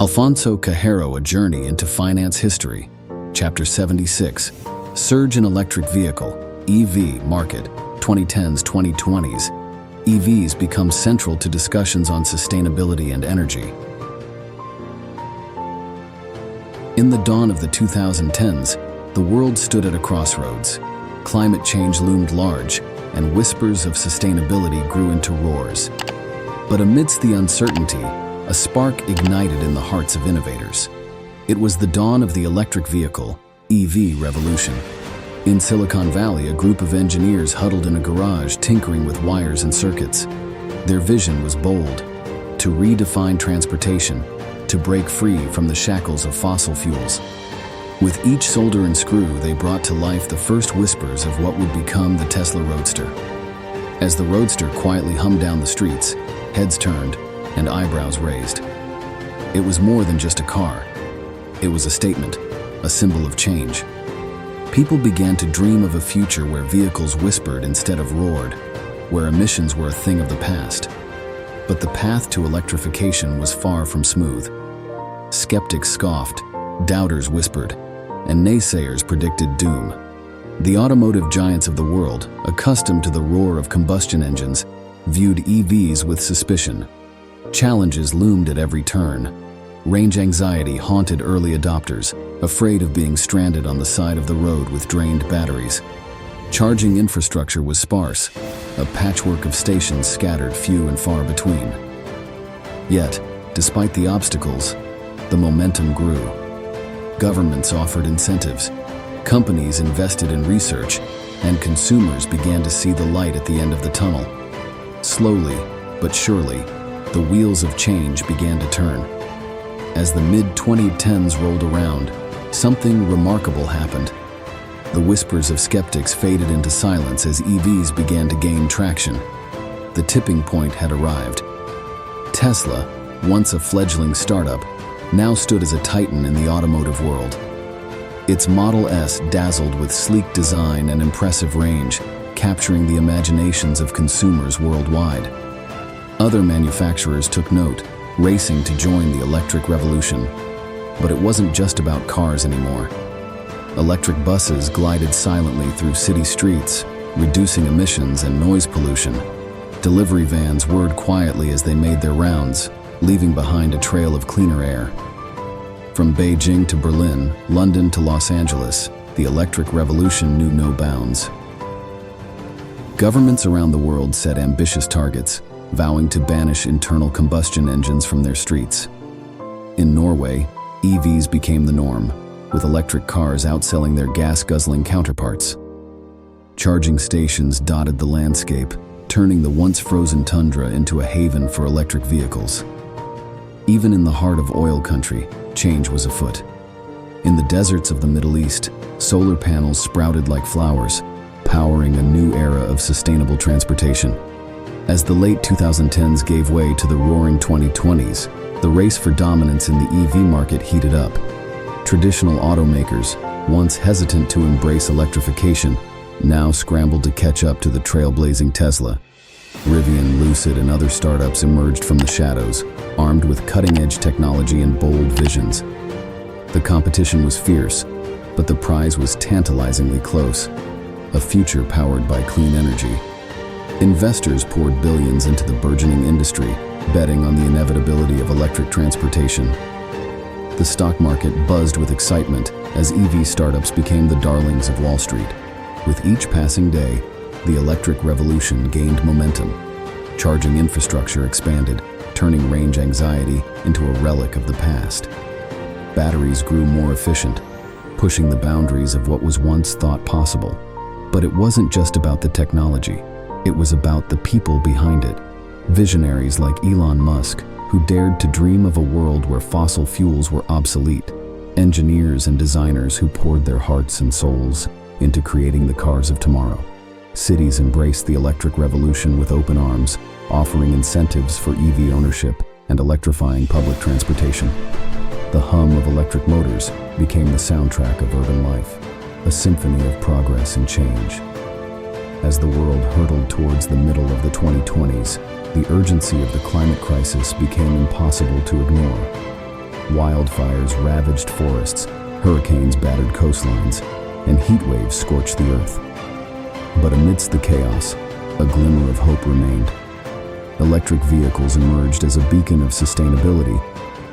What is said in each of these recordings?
Alfonso Cahero, A Journey into Finance History. Chapter 76, Surge in Electric Vehicle, EV Market, 2010s-2020s. EVs become central to discussions on sustainability and energy. In the dawn of the 2010s, the world stood at a crossroads. Climate change loomed large, and whispers of sustainability grew into roars. But amidst the uncertainty, a spark ignited in the hearts of innovators. It was the dawn of the electric vehicle, EV revolution. In Silicon Valley, a group of engineers huddled in a garage tinkering with wires and circuits. Their vision was bold: to redefine transportation, to break free from the shackles of fossil fuels. With each solder and screw, they brought to life the first whispers of what would become the Tesla Roadster. As the Roadster quietly hummed down the streets, heads turned and eyebrows raised. It was more than just a car. It was a statement, a symbol of change. People began to dream of a future where vehicles whispered instead of roared, where emissions were a thing of the past. But the path to electrification was far from smooth. Skeptics scoffed, doubters whispered, and naysayers predicted doom. The automotive giants of the world, accustomed to the roar of combustion engines, viewed EVs with suspicion. Challenges loomed at every turn. Range anxiety haunted early adopters, afraid of being stranded on the side of the road with drained batteries. Charging infrastructure was sparse, a patchwork of stations scattered few and far between. Yet, despite the obstacles, the momentum grew. Governments offered incentives, companies invested in research, and consumers began to see the light at the end of the tunnel. Slowly, but surely, the wheels of change began to turn. As the mid-2010s rolled around, something remarkable happened. The whispers of skeptics faded into silence as EVs began to gain traction. The tipping point had arrived. Tesla, once a fledgling startup, now stood as a titan in the automotive world. Its Model S dazzled with sleek design and impressive range, capturing the imaginations of consumers worldwide. Other manufacturers took note, racing to join the electric revolution. But it wasn't just about cars anymore. Electric buses glided silently through city streets, reducing emissions and noise pollution. Delivery vans whirred quietly as they made their rounds, leaving behind a trail of cleaner air. From Beijing to Berlin, London to Los Angeles, the electric revolution knew no bounds. Governments around the world set ambitious targets, vowing to banish internal combustion engines from their streets. In Norway, EVs became the norm, with electric cars outselling their gas-guzzling counterparts. Charging stations dotted the landscape, turning the once frozen tundra into a haven for electric vehicles. Even in the heart of oil country, change was afoot. In the deserts of the Middle East, solar panels sprouted like flowers, powering a new era of sustainable transportation. As the late 2010s gave way to the roaring 2020s, the race for dominance in the EV market heated up. Traditional automakers, once hesitant to embrace electrification, now scrambled to catch up to the trailblazing Tesla. Rivian, Lucid, and other startups emerged from the shadows, armed with cutting-edge technology and bold visions. The competition was fierce, but the prize was tantalizingly close: a future powered by clean energy. Investors poured billions into the burgeoning industry, betting on the inevitability of electric transportation. The stock market buzzed with excitement as EV startups became the darlings of Wall Street. With each passing day, the electric revolution gained momentum. Charging infrastructure expanded, turning range anxiety into a relic of the past. Batteries grew more efficient, pushing the boundaries of what was once thought possible. But it wasn't just about the technology. It was about the people behind it. Visionaries like Elon Musk, who dared to dream of a world where fossil fuels were obsolete. Engineers and designers who poured their hearts and souls into creating the cars of tomorrow. Cities embraced the electric revolution with open arms, offering incentives for EV ownership and electrifying public transportation. The hum of electric motors became the soundtrack of urban life, a symphony of progress and change. As the world hurtled towards the middle of the 2020s, the urgency of the climate crisis became impossible to ignore. Wildfires ravaged forests, hurricanes battered coastlines, and heat waves scorched the earth. But amidst the chaos, a glimmer of hope remained. Electric vehicles emerged as a beacon of sustainability,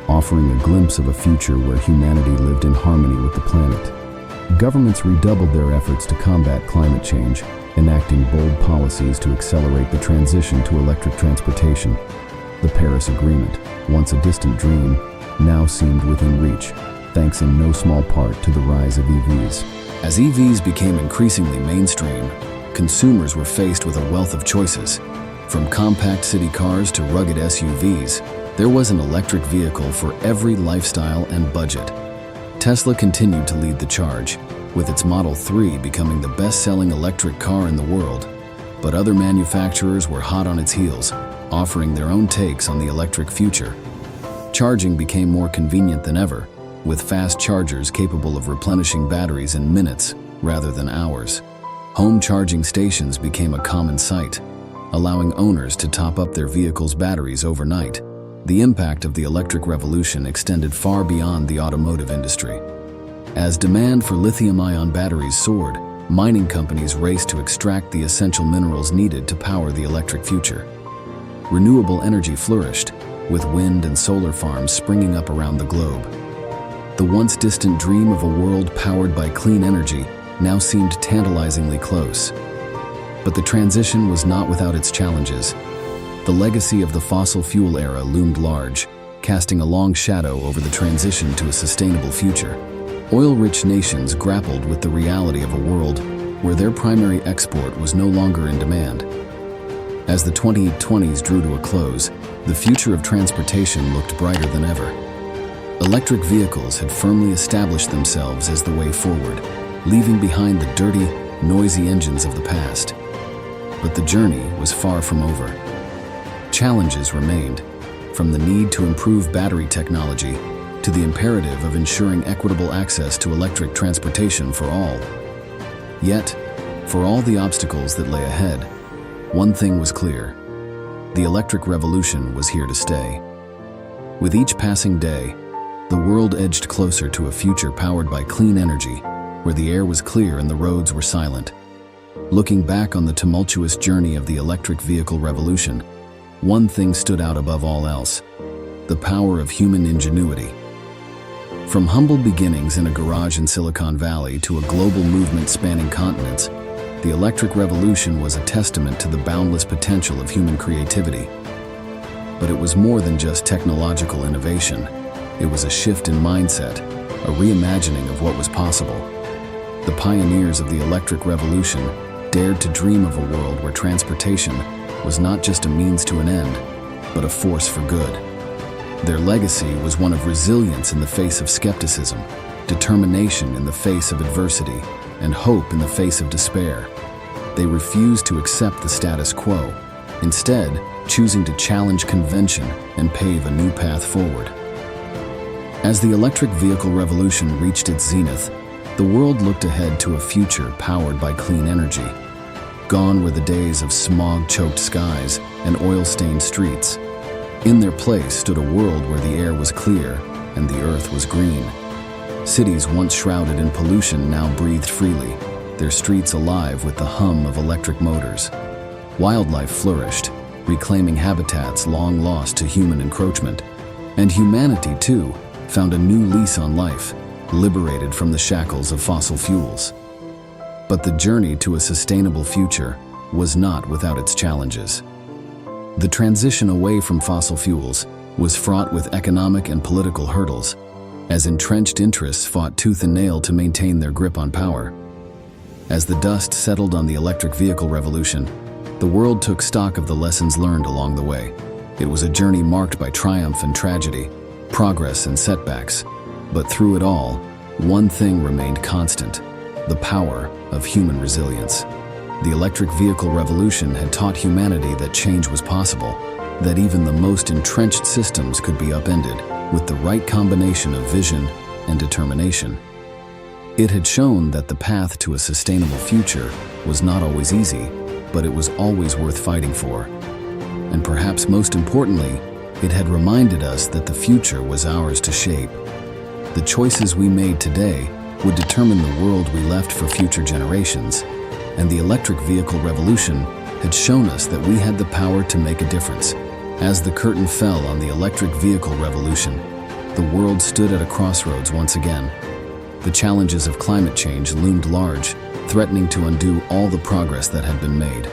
offering a glimpse of a future where humanity lived in harmony with the planet. Governments redoubled their efforts to combat climate change, enacting bold policies to accelerate the transition to electric transportation. The Paris Agreement, once a distant dream, now seemed within reach, thanks in no small part to the rise of EVs. As EVs became increasingly mainstream, consumers were faced with a wealth of choices. From compact city cars to rugged SUVs, there was an electric vehicle for every lifestyle and budget. Tesla continued to lead the charge, with its Model 3 becoming the best-selling electric car in the world. But other manufacturers were hot on its heels, offering their own takes on the electric future. Charging became more convenient than ever, with fast chargers capable of replenishing batteries in minutes rather than hours. Home charging stations became a common sight, allowing owners to top up their vehicles' batteries overnight. The impact of the electric revolution extended far beyond the automotive industry. As demand for lithium-ion batteries soared, mining companies raced to extract the essential minerals needed to power the electric future. Renewable energy flourished, with wind and solar farms springing up around the globe. The once distant dream of a world powered by clean energy now seemed tantalizingly close. But the transition was not without its challenges. The legacy of the fossil fuel era loomed large, casting a long shadow over the transition to a sustainable future. Oil-rich nations grappled with the reality of a world where their primary export was no longer in demand. As the 2020s drew to a close, the future of transportation looked brighter than ever. Electric vehicles had firmly established themselves as the way forward, leaving behind the dirty, noisy engines of the past. But the journey was far from over. Challenges remained, from the need to improve battery technology to the imperative of ensuring equitable access to electric transportation for all. Yet, for all the obstacles that lay ahead, one thing was clear: the electric revolution was here to stay. With each passing day, the world edged closer to a future powered by clean energy, where the air was clear and the roads were silent. Looking back on the tumultuous journey of the electric vehicle revolution, one thing stood out above all else: the power of human ingenuity. From humble beginnings in a garage in Silicon Valley to a global movement spanning continents, the electric revolution was a testament to the boundless potential of human creativity. But it was more than just technological innovation. It was a shift in mindset, a reimagining of what was possible. The pioneers of the electric revolution dared to dream of a world where transportation was not just a means to an end, but a force for good. Their legacy was one of resilience in the face of skepticism, determination in the face of adversity, and hope in the face of despair. They refused to accept the status quo, instead choosing to challenge convention and pave a new path forward. As the electric vehicle revolution reached its zenith, the world looked ahead to a future powered by clean energy. Gone were the days of smog-choked skies and oil-stained streets. In their place stood a world where the air was clear and the earth was green. Cities once shrouded in pollution now breathed freely, their streets alive with the hum of electric motors. Wildlife flourished, reclaiming habitats long lost to human encroachment. And humanity, too, found a new lease on life, liberated from the shackles of fossil fuels. But the journey to a sustainable future was not without its challenges. The transition away from fossil fuels was fraught with economic and political hurdles, as entrenched interests fought tooth and nail to maintain their grip on power. As the dust settled on the electric vehicle revolution, the world took stock of the lessons learned along the way. It was a journey marked by triumph and tragedy, progress and setbacks. But through it all, one thing remained constant: the power of human resilience. The electric vehicle revolution had taught humanity that change was possible, that even the most entrenched systems could be upended with the right combination of vision and determination. It had shown that the path to a sustainable future was not always easy, but it was always worth fighting for. And perhaps most importantly, It had reminded us that the future was ours to shape. The choices we made today would determine the world we left for future generations, and the electric vehicle revolution had shown us that we had the power to make a difference. As the curtain fell on the electric vehicle revolution, the world stood at a crossroads once again. The challenges of climate change loomed large, threatening to undo all the progress that had been made.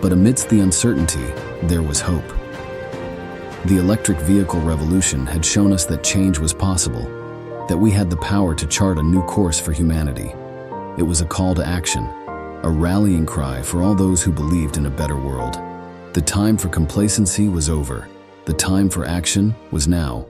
But amidst the uncertainty, there was hope. The electric vehicle revolution had shown us that change was possible, that we had the power to chart a new course for humanity. It was a call to action, a rallying cry for all those who believed in a better world. The time for complacency was over. The time for action was now.